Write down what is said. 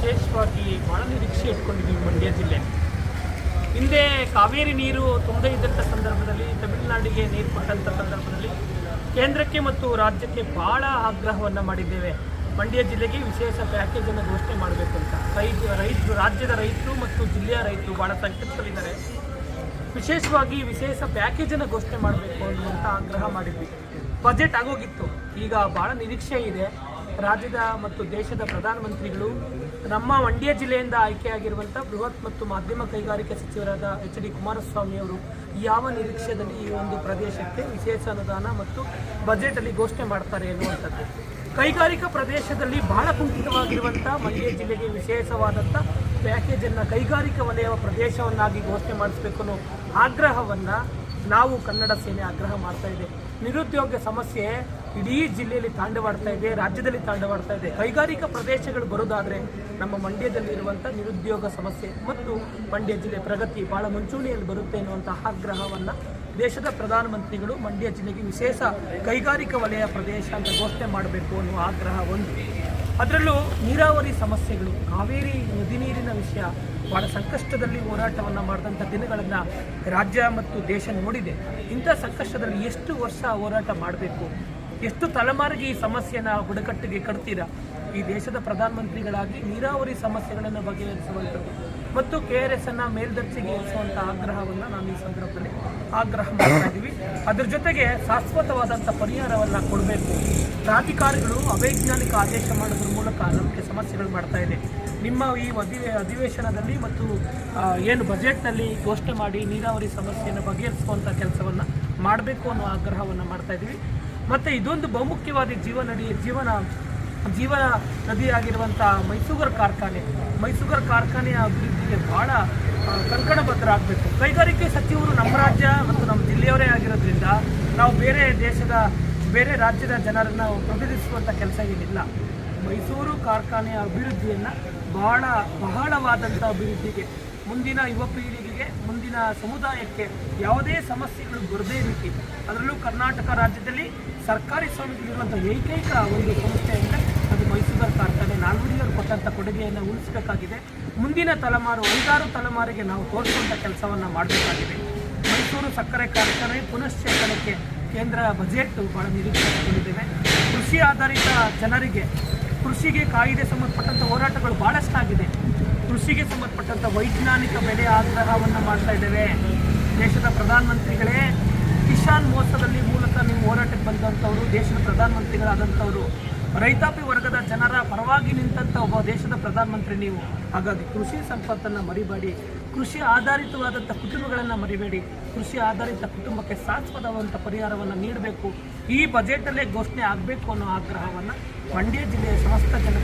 ವಿಶೇಷವಾಗಿ ಭಾಳ ನಿರೀಕ್ಷೆ ಇಟ್ಕೊಂಡಿದ್ದೀವಿ ಮಂಡ್ಯ ಜಿಲ್ಲೆ. ಹಿಂದೆ ಕಾವೇರಿ ನೀರು ತುಂಬದೇ ಇದ್ದಂಥ ಸಂದರ್ಭದಲ್ಲಿ, ತಮಿಳುನಾಡಿಗೆ ನೀರು ಕೊಟ್ಟಂಥ ಸಂದರ್ಭದಲ್ಲಿ ಕೇಂದ್ರಕ್ಕೆ ಮತ್ತು ರಾಜ್ಯಕ್ಕೆ ಭಾಳ ಆಗ್ರಹವನ್ನು ಮಾಡಿದ್ದೇವೆ. ಮಂಡ್ಯ ಜಿಲ್ಲೆಗೆ ವಿಶೇಷ ಪ್ಯಾಕೇಜನ್ನು ಘೋಷಣೆ ಮಾಡಬೇಕು ಅಂತ. ರಾಜ್ಯದ ರೈತರು ಮತ್ತು ಜಿಲ್ಲೆಯ ರೈತರು ಭಾಳ ಸಂಕಷ್ಟದಲ್ಲಿದ್ದಾರೆ. ವಿಶೇಷವಾಗಿ ವಿಶೇಷ ಪ್ಯಾಕೇಜನ್ನು ಘೋಷಣೆ ಮಾಡಬೇಕು ಅನ್ನುವಂಥ ಆಗ್ರಹ ಮಾಡಿದ್ವಿ. ಬಜೆಟ್ ಆಗೋಗಿತ್ತು. ಈಗ ಭಾಳ ನಿರೀಕ್ಷೆ ಇದೆ. ರಾಜ್ಯದ ಮತ್ತು ದೇಶದ ಪ್ರಧಾನಮಂತ್ರಿಗಳು ನಮ್ಮ ಮಂಡ್ಯ ಜಿಲ್ಲೆಯಿಂದ ಆಯ್ಕೆಯಾಗಿರುವಂಥ ಬೃಹತ್ ಮತ್ತು ಮಾಧ್ಯಮ ಕೈಗಾರಿಕೆ ಸಚಿವರಾದ ಎಚ್ ಡಿ ಕುಮಾರಸ್ವಾಮಿ ಅವರು ಯಾವ ನಿರೀಕ್ಷೆಯಲ್ಲಿ ಈ ಒಂದು ಪ್ರದೇಶಕ್ಕೆ ವಿಶೇಷ ಅನುದಾನ ಮತ್ತು ಬಜೆಟಲ್ಲಿ ಘೋಷಣೆ ಮಾಡ್ತಾರೆ ಎನ್ನುವಂಥದ್ದು. ಕೈಗಾರಿಕಾ ಪ್ರದೇಶದಲ್ಲಿ ಬಹಳ ಕುಂಠಿತವಾಗಿರುವಂಥ ಮಂಡ್ಯ ಜಿಲ್ಲೆಗೆ ವಿಶೇಷವಾದಂಥ ಪ್ಯಾಕೇಜನ್ನು ಕೈಗಾರಿಕಾ ವಲಯ ಪ್ರದೇಶವನ್ನಾಗಿ ಘೋಷಣೆ ಮಾಡಿಸಬೇಕು ಅನ್ನೋ ಆಗ್ರಹವನ್ನು ನಾವು ಕನ್ನಡ ಸೇನೆ ಆಗ್ರಹ ಮಾಡ್ತಾ ಇದೆ. ನಿರುದ್ಯೋಗ ಸಮಸ್ಯೆ ಇಡೀ ಜಿಲ್ಲೆಯಲ್ಲಿ ತಾಂಡವಾಡ್ತಾ ಇದೆ, ರಾಜ್ಯದಲ್ಲಿ ತಾಂಡವಾಡ್ತಾ ಇದೆ. ಕೈಗಾರಿಕಾ ಪ್ರದೇಶಗಳು ಬರೋದಾದರೆ ನಮ್ಮ ಮಂಡ್ಯದಲ್ಲಿರುವಂಥ ನಿರುದ್ಯೋಗ ಸಮಸ್ಯೆ ಮತ್ತು ಮಂಡ್ಯ ಜಿಲ್ಲೆ ಪ್ರಗತಿ ಭಾಳ ಮುಂಚೂಣಿಯಲ್ಲಿ ಬರುತ್ತೆ ಎನ್ನುವಂಥ ಆಗ್ರಹವನ್ನು ದೇಶದ ಪ್ರಧಾನಮಂತ್ರಿಗಳು ಮಂಡ್ಯ ಜಿಲ್ಲೆಗೆ ವಿಶೇಷ ಕೈಗಾರಿಕಾ ವಲಯ ಪ್ರದೇಶ ಅಂತ ಘೋಷಣೆ ಮಾಡಬೇಕು ಅನ್ನುವ ಆಗ್ರಹ ಒಂದು. ಅದರಲ್ಲೂ ನೀರಾವರಿ ಸಮಸ್ಯೆಗಳು, ಕಾವೇರಿ ನದಿ ನೀರಿನ ವಿಷಯ ಭಾಳ ಸಂಕಷ್ಟದಲ್ಲಿ ಹೋರಾಟವನ್ನು ಮಾಡಿದಂಥ ದಿನಗಳನ್ನು ರಾಜ್ಯ ಮತ್ತು ದೇಶ ನೋಡಿದೆ. ಇಂಥ ಸಂಕಷ್ಟದಲ್ಲಿ ಎಷ್ಟು ವರ್ಷ ಹೋರಾಟ ಮಾಡಬೇಕು, ಎಷ್ಟು ತಲೆಮಾರಿಗೆ ಈ ಸಮಸ್ಯೆನ ಬುಡಕಟ್ಟಿಗೆ ಕಟ್ತೀರಾ? ಈ ದೇಶದ ಪ್ರಧಾನಮಂತ್ರಿಗಳಾಗಿ ನೀರಾವರಿ ಸಮಸ್ಯೆಗಳನ್ನು ಬಗೆಹರಿಸುವಂಥದ್ದು ಮತ್ತು KRS ಅನ್ನು ಮೇಲ್ದರ್ಜೆಗೆ ಏರಿಸುವಂಥ ಆಗ್ರಹವನ್ನು ನಾವು ಈ ಸಂದರ್ಭದಲ್ಲಿ ಆಗ್ರಹ ಮಾಡ್ತಾ ಇದ್ದೀವಿ. ಅದರ ಜೊತೆಗೆ ಶಾಶ್ವತವಾದಂಥ ಪರಿಹಾರವನ್ನು ಕೊಡಬೇಕು. ಪ್ರಾಧಿಕಾರಿಗಳು ಅವೈಜ್ಞಾನಿಕ ಆದೇಶ ಮಾಡೋದ್ರ ಮೂಲಕ ನಮಗೆ ಸಮಸ್ಯೆಗಳು ಮಾಡ್ತಾ ಇದೆ. ನಿಮ್ಮ ಈ ಅಧಿವೇಶನದಲ್ಲಿ ಮತ್ತು ಏನು ಬಜೆಟ್ನಲ್ಲಿ ಘೋಷಣೆ ಮಾಡಿ ನೀರಾವರಿ ಸಮಸ್ಯೆಯನ್ನು ಬಗೆಹರಿಸುವಂಥ ಕೆಲಸವನ್ನು ಮಾಡಬೇಕು ಅನ್ನೋ ಆಗ್ರಹವನ್ನು ಮಾಡ್ತಾ ಇದ್ದೀವಿ. ಮತ್ತು ಇದೊಂದು ಬಹುಮುಖ್ಯವಾದ ಜೀವ ನದಿಯಾಗಿರುವಂಥ ಮೈಸೂಗರ್ ಕಾರ್ಖಾನೆಯ ಅಭಿವೃದ್ಧಿಗೆ ಭಾಳ ಕಂಕಣಬದ್ಧರಾಗಬೇಕು. ಕೈಗಾರಿಕೆ ಸಚಿವರು ನಮ್ಮ ರಾಜ್ಯ ಮತ್ತು ನಮ್ಮ ಜಿಲ್ಲೆಯವರೇ ಆಗಿರೋದ್ರಿಂದ ನಾವು ಬೇರೆ ರಾಜ್ಯದ ಜನರನ್ನು ಪ್ರತಿನಿಧಿಸುವಂಥ ಕೆಲಸ ಏನಿಲ್ಲ. ಮೈಸೂರು ಕಾರ್ಖಾನೆಯ ಅಭಿವೃದ್ಧಿಯನ್ನು ಬಹಳವಾದಂಥ ಅಭಿವೃದ್ಧಿಗೆ, ಮುಂದಿನ ಯುವ ಪೀಳಿಗೆಗೆ, ಮುಂದಿನ ಸಮುದಾಯಕ್ಕೆ ಯಾವುದೇ ಸಮಸ್ಯೆಗಳು ಬರದೇ ರೀತಿ, ಅದರಲ್ಲೂ ಕರ್ನಾಟಕ ರಾಜ್ಯದಲ್ಲಿ ಸರ್ಕಾರಿ ಸ್ವಾಮ್ಯದಲ್ಲಿರುವಂಥ ಏಕೈಕ ಒಂದು ಸಂಸ್ಥೆ ಅಂದರೆ ಅದು ಮೈಸೂರು ಕಾರ್ಖಾನೆ. ನಾಲ್ವಡಿಯವರು ಕೊಟ್ಟಂಥ ಕೊಡುಗೆಯನ್ನು ಉಳಿಸಬೇಕಾಗಿದೆ. ಮುಂದಿನ ತಲೆಮಾರು, 5-6 ತಲೆಮಾರಿಗೆ ನಾವು ತೋರಿಸುವಂಥ ಕೆಲಸವನ್ನು ಮಾಡಬೇಕಾಗಿದೆ. ಮೈಸೂರು ಸಕ್ಕರೆ ಕಾರ್ಖಾನೆ ಪುನಶ್ಚೇತನಕ್ಕೆ ಕೇಂದ್ರ ಬಜೆಟ್ ಭಾಳ ನಿರೀಕ್ಷೆ ಇಟ್ಟಿದ್ದೇವೆ. ಕೃಷಿ ಆಧಾರಿತ ಜನರಿಗೆ, ಕೃಷಿಗೆ ಕಾಯ್ದೆ ಸಂಬಂಧಪಟ್ಟಂಥ ಹೋರಾಟಗಳು ಭಾಳಷ್ಟಾಗಿದೆ. ಕೃಷಿಗೆ ಸಂಬಂಧಪಟ್ಟಂಥ ವೈಜ್ಞಾನಿಕ ಬೆಲೆ ಆಗ್ರಹವನ್ನು ಮಾಡ್ತಾ ಇದ್ದೇವೆ. ದೇಶದ ಪ್ರಧಾನಮಂತ್ರಿಗಳೇ, ಕಿಸಾನ್ ಮೋರ್ಚಾದಲ್ಲಿ ಮೂಲಕ ನೀವು ಹೋರಾಟಕ್ಕೆ ಬಂದಂಥವರು, ದೇಶದ ಪ್ರಧಾನಮಂತ್ರಿಗಳಾದಂಥವರು, ರೈತಾಪಿ ವರ್ಗದ ಜನರ ಪರವಾಗಿ ನಿಂತಹ ಒಬ್ಬ ದೇಶದ ಪ್ರಧಾನಮಂತ್ರಿ ನೀವು. ಹಾಗಾಗಿ ಕೃಷಿ ಸಂಪತ್ತನ್ನು ಮರಿಬೇಡಿ, ಕೃಷಿ ಆಧಾರಿತವಾದಂಥ ಕುಟುಂಬಗಳನ್ನು ಮರಿಬೇಡಿ. ಕೃಷಿ ಆಧಾರಿತ ಕುಟುಂಬಕ್ಕೆ ಶಾಶ್ವತವಾದಂಥ ಪರಿಹಾರವನ್ನು ನೀಡಬೇಕು. ಈ ಬಜೆಟಲ್ಲೇ ಘೋಷಣೆ ಆಗಬೇಕು ಅನ್ನೋ ಆಗ್ರಹವನ್ನು ಮಂಡ್ಯ ಜಿಲ್ಲೆಯ ಸಮಸ್ತ ಜನ